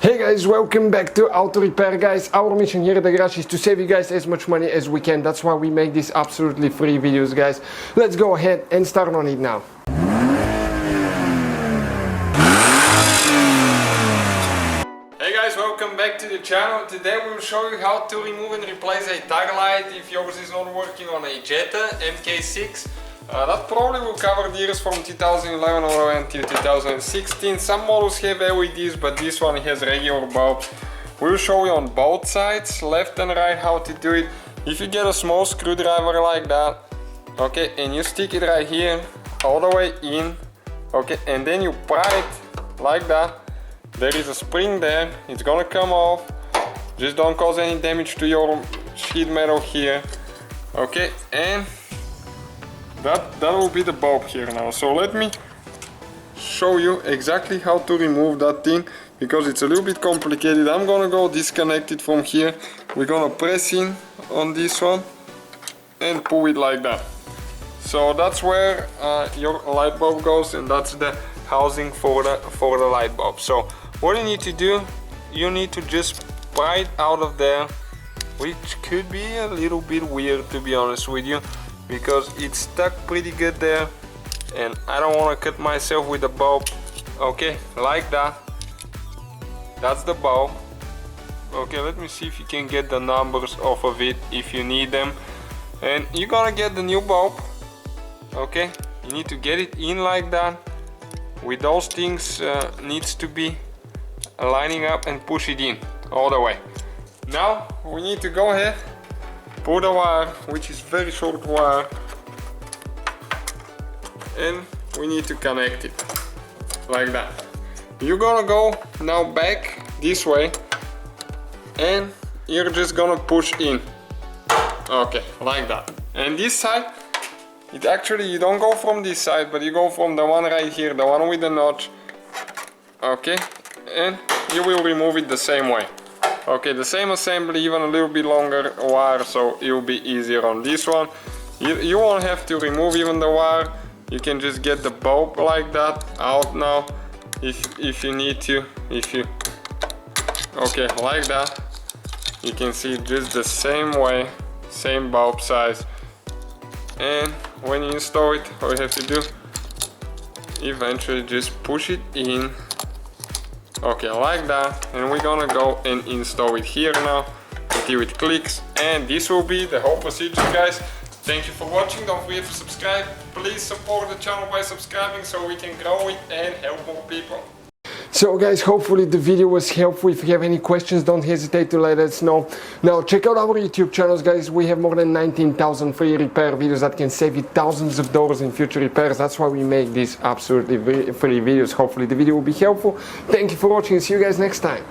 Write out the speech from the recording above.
Hey guys, welcome back to Auto Repair, guys. Our mission here at the garage is to save you guys as much money as we can. That's why we make these absolutely free videos, guys. Let's go ahead and start on it now. Hey guys, welcome back to the channel. Today we will show you how to remove and replace a tag light if yours is not working on a Jetta MK6. That probably will cover the years from 2011 all the way until 2016. Some models have LEDs, but this one has regular bulbs. We'll show you on both sides, left and right, how to do it. If you get a small screwdriver like that, okay, and you stick it right here, all the way in, okay, and then you pry it like that. There is a spring there, it's gonna come off. Just don't cause any damage to your sheet metal here, okay, and that will be the bulb here now. So let me show you exactly how to remove that thing, because it's a little bit complicated. I'm gonna go disconnect it from here. We're gonna press in on this one and pull it like that. So that's where your light bulb goes, and that's the housing for the light bulb. So what you need to do, you need to just pry it out of there, which could be a little bit weird, to be honest with you, because it's stuck pretty good there, and I don't want to cut myself with the bulb. Okay, like that. That's the bulb. Okay, let me see if you can get the numbers off of it if you need them. And you're gonna get the new bulb. Okay, you need to get it in like that. With those things needs to be lining up and push it in all the way. Now we need to go ahead, pull the wire, which is very short wire, and we need to connect it like that. You're gonna go now back this way, and you're just gonna push in, okay, like that. And this side, it actually, you don't go from this side, but you go from the one right here, the one with the notch, okay, and you will remove it the same way. Okay, the same assembly, even a little bit longer wire, so it will be easier on this one. You won't have to remove even the wire. You can just get the bulb like that out now, if you need to. Okay, like that. You can see just the same way, same bulb size. And when you install it, all you have to do, eventually just push it in. Okay, like that, and we're gonna go and install it here now until it clicks, and this will be the whole procedure, guys. Thank you for watching. Don't forget to subscribe. Please support the channel by subscribing so we can grow it and help more people. So guys, hopefully the video was helpful. If you have any questions, don't hesitate to let us know. Now check out our YouTube channels, guys. We have more than 19,000 free repair videos that can save you thousands of dollars in future repairs. That's why we make these absolutely free videos. Hopefully the video will be helpful. Thank you for watching. See you guys next time.